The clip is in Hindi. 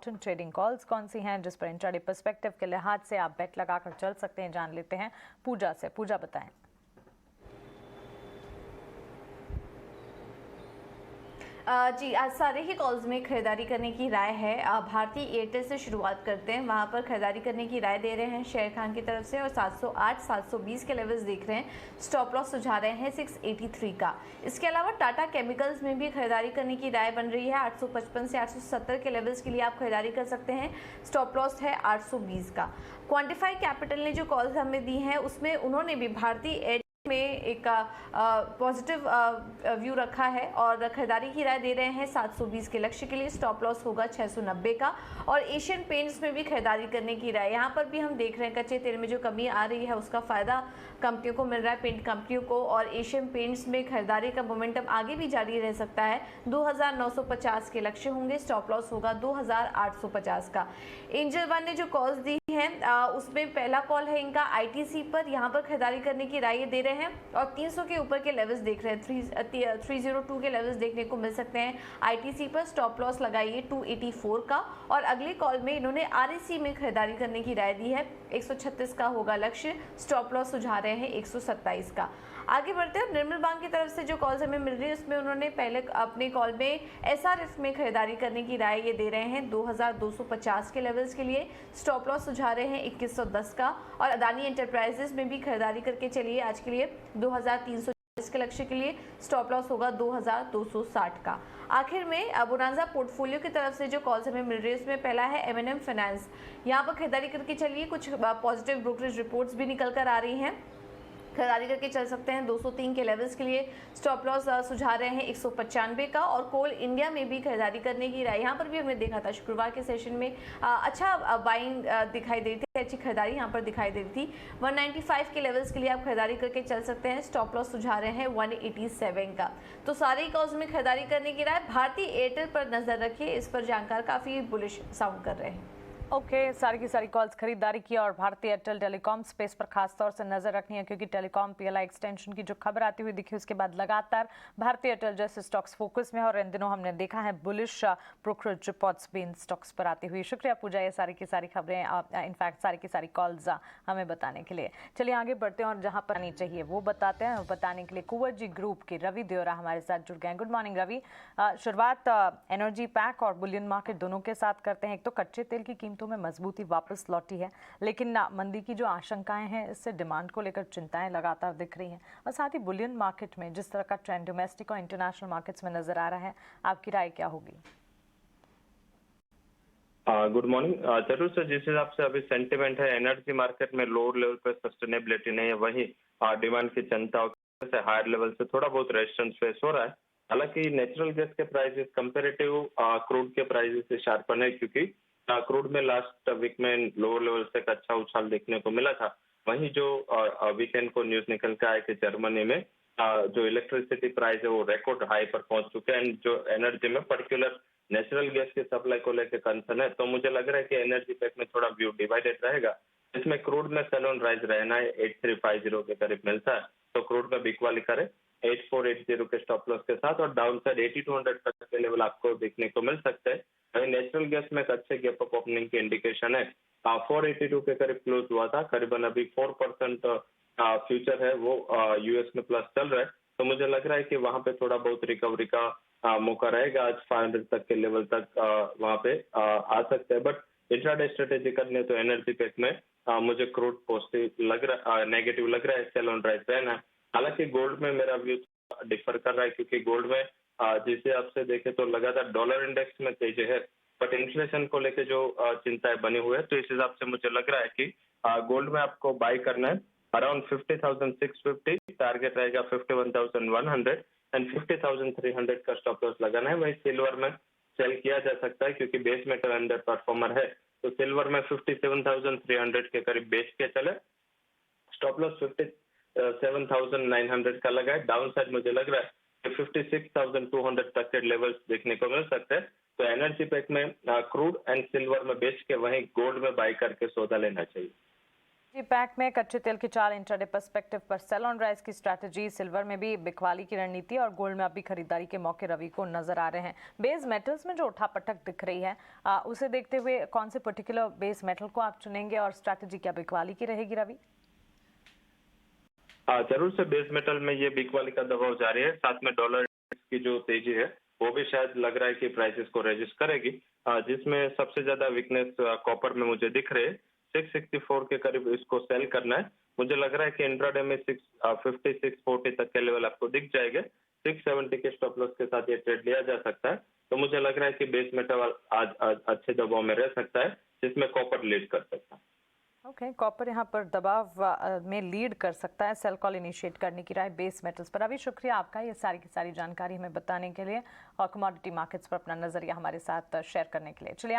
इंपॉर्टेंट ट्रेडिंग कॉल्स कौन सी हैं जिस पर इंट्राडे पर्सपेक्टिव के लिहाज से आप बेट लगाकर चल सकते हैं, जान लेते हैं पूजा से। पूजा बताएं। जी, आज सारे ही कॉल्स में खरीदारी करने की राय है। भारतीय एयरटेल से शुरुआत करते हैं। वहां पर खरीदारी करने की राय दे रहे हैं शेर खान की तरफ से और 708 720 के लेवल्स देख रहे हैं। स्टॉप लॉस सुझा रहे हैं 683 का। इसके अलावा टाटा केमिकल्स में भी खरीदारी करने की राय बन रही है। 855 से 870 के लेवल्स के लिए आप खरीदारी कर सकते हैं। स्टॉप लॉस है 820 का। क्वांटिफाई कैपिटल ने जो कॉल्स हमें दी हैं उसमें उन्होंने भी भारतीय में एक पॉजिटिव व्यू रखा है और खरीदारी की राय दे रहे हैं 720 के लक्ष्य के लिए। स्टॉप लॉस होगा 690 का। और एशियन पेंट्स में भी खरीदारी करने की राय, यहाँ पर भी हम देख रहे हैं कच्चे तेल में जो कमी आ रही है उसका फायदा कंपनियों को मिल रहा है, पेंट कंपनियों को। और एशियन पेंट्स में खरीदारी का मोमेंटम आगे भी जारी रह सकता है। 2950 के लक्ष्य होंगे। स्टॉप लॉस होगा 2850 का। एंजल वन ने जो कॉल्स दी हैं उसमें पहला कॉल है इनका आईटीसी पर, यहाँ पर खरीदारी करने की राय दे रहे हैं और 300 के ऊपर के लेवल्स देख रहे हैं। 302 के लेवल्स देखने को मिल सकते हैं आईटीसी पर। स्टॉप लॉस लगाइए 284 का। और अगले कॉल में इन्होंने आरएसी में खरीदारी करने की राय दी है। 136 का होगा लक्ष्य। स्टॉप लॉस सुझा रहे हैं 127 का। आगे बढ़ते हैं। निर्मल बैंक की तरफ से जो कॉल्स हमें मिल रही है उसमें उन्होंने पहले अपने कॉल में एसआरएफ में खरीदारी करने की राय ये दे रहे हैं 2250 के लेवल्स के लिए। स्टॉप लॉस सुझा रहे हैं 2110 का। और अदानी एंटरप्राइजेस में भी खरीदारी करके चलिए आज के लिए 2340 के लक्ष्य के लिए। स्टॉप लॉस होगा 2260 का। आखिर में बोनांजा पोर्टफोलियो की तरफ से जो कॉल्स हमें मिल रही है उसमें पहला है एमएनएम फाइनेंस। यहाँ पर खरीदारी करके चलिए। कुछ पॉजिटिव ब्रोकरेज रिपोर्ट्स भी निकल कर आ रही हैं, खरीदारी करके चल सकते हैं 203 के लेवल्स के लिए। स्टॉप लॉस सुझा रहे हैं 195 का। और कोल इंडिया में भी खरीदारी करने की राय, यहाँ पर भी हमने देखा था शुक्रवार के सेशन में अच्छा बाइंग दिखाई दे रही थी, अच्छी खरीदारी यहाँ पर दिखाई दे रही थी। 195 के लेवल्स के लिए आप खरीदारी करके चल सकते हैं। स्टॉप लॉस सुझा रहे हैं 187 का। तो सारे कॉल्स में खरीदारी करने की राय। भारतीय एयरटेल पर नजर रखिए, इस पर जानकार काफी बुलिश साउंड कर रहे हैं। ओके, सारी की सारी कॉल्स खरीदारी की और भारतीय एयरटेल टेलीकॉम स्पेस पर खास तौर से नजर रखनी है क्योंकि टेलीकॉम पीएलआई एक्सटेंशन की जो खबर आती हुई दिखी उसके बाद लगातार भारतीय एयरटेल जैसे स्टॉक्स फोकस में है और इन दिनों हमने देखा है बुलिश ब्रोकरेज रिपोर्ट्स भी इन स्टॉक्स पर आती हुई। शुक्रिया पूजा, ये सारी की सारी खबरें इनफैक्ट सारी की सारी कॉल्स हमें बताने के लिए। चलिए आगे बढ़ते हैं और जहाँ पर आनी चाहिए वो बताते हैं। बताने के लिए कुंवर ग्रुप के रवि देवरा हमारे साथ जुड़ गए हैं। Good morning Ravi. शुरुआत एनर्जी पैक और बुलियन मार्केट दोनों के साथ करते हैं। एक तो कच्चे तेल की कीमतों में मजबूती वापस लौटी है, लेकिन मंदी की जो आशंकाएं हैं इससे डिमांड को लेकर चिंताएं लगातार दिख रही हैं और साथ ही बुलियन मार्केट में जिस तरह का ट्रेंड डोमेस्टिक और इंटरनेशनल मार्केट्स में नजर आ रहा है, आपकी राय क्या होगी? Good morning. जरूर सर, जिस हिसाब से अभी सेंटिमेंट है एनर्जी मार्केट में लोअर लेवल पे सस्टेनेबिलिटी नहीं है, वही डिमांड की चिंता से हायर लेवल से थोड़ा बहुत रेजिस्टेंस फेस हो रहा है। हालांकि नेचुरल गैस के प्राइसेस कंपेरेटिव क्रूड के प्राइसेस से शार्पन है क्योंकि क्रूड में लास्ट वीक में लोअर लेवल से एक अच्छा उछाल देखने को मिला था। वहीं जो वीकेंड को न्यूज निकल के आया कि जर्मनी में जो इलेक्ट्रिसिटी प्राइस है वो रिकॉर्ड हाई पर पहुंच चुके हैं एंड जो एनर्जी में पर्टिकुलर नेचुरल गैस की सप्लाई को लेकर कंसर्न है, तो मुझे लग रहा है कि एनर्जी पैक में थोड़ा व्यू डिवाइडेड रहेगा। इसमें क्रूड में सेलोन राइज रहना है 8350 के करीब मिलता है, तो क्रूड में बिकवा लिखा है 8480 के स्टॉप लॉस के साथ और डाउन साइड 8200 तक के लेवल आपको देखने को मिल सकते हैं। वहीं नेचुरल गैस में एक अच्छे गैप अप ओपनिंग की इंडिकेशन है। 482 के करीब क्लोज हुआ था, करीबन अभी 4% फ्यूचर है वो यूएस में प्लस चल रहा है, तो मुझे लग रहा है कि वहां पे थोड़ा बहुत रिकवरी का मौका रहेगा। आज 500 तक के लेवल तक वहां पे आ सकते हैं, बट इंट्राडे स्ट्रेटेजी करने तो एनर्जी पैक में मुझे क्रूड पॉजिटिव लग रहा, नेगेटिव लग रहा है, सेल ऑन राइज रहना है। हालांकि गोल्ड में मेरा व्यू डिफर कर रहा है क्योंकि गोल्ड में जिसे आपसे देखे तो लगातार डॉलर इंडेक्स में तेजी है, बट इन्फ्लेशन को लेकर जो चिंताएं बनी हुई है, तो इस हिसाब से मुझे लग रहा है कि गोल्ड में आपको बाय करना है अराउंड 50,650, टारगेट रहेगा 51,100 एंड 50,300 का स्टॉप लॉस लगाना है। वही सिल्वर में सेल किया जा सकता है क्योंकि बेस मेटल अंडर परफॉर्मर है, तो सिल्वर में 57,300 के करीब बेच के चले, स्टॉप लॉस 57,900 का लगा है। डाउन साइड मुझे लग रहा है कि 56,200 तक के लेवल्स देखने को मिल सकते हैं, तो एनर्जी पैक में क्रूड एंड सिल्वर में बेच के वहीं गोल्ड में बाय करके सौदा लेना चाहिए। जी, पैक में कच्चे तेल की चाल, इंट्राडे पर्सपेक्टिव पर सेल ऑन राइज की स्ट्रैटेजी, सिल्वर में भी बिकवाली की रणनीति और गोल्ड में अभी खरीदारी के मौके रवि को नजर आ रहे हैं। बेस मेटल्स में जो उठापटक दिख रही है उसे देखते हुए कौन से पर्टिकुलर बेस मेटल को आप चुनेंगे और स्ट्रैटेजी क्या बिकवाली की रहेगी रवि? जरूर से बेस मेटल में ये बिकवाली का दबाव जारी है। साथ में डॉलर की जो तेजी है वो भी शायद लग रहा है कि प्राइसेस को रेजिस्ट करेगी, जिसमें सबसे ज्यादा वीकनेस कॉपर में मुझे दिख रही है। 664 के करीब इसको सेल करना है। मुझे लग रहा है कि इंट्राडे में 650 640 तक के लेवल आपको दिख जाएंगे। 670 के स्टॉप लॉस के साथ ये ट्रेड लिया जा सकता है। तो मुझे लग रहा है कि बेस मेटल आज अच्छे दबाव में रह सकता है, जिसमें कॉपर लीड कर सकता है। ओके, कॉपर यहाँ पर दबाव में लीड कर सकता है, सेल कॉल इनिशिएट करने की राय बेस मेटल्स पर। अभी शुक्रिया आपका ये सारी की सारी जानकारी हमें बताने के लिए और कमोडिटी मार्केट्स पर अपना नजरिया हमारे साथ शेयर करने के लिए। चलिए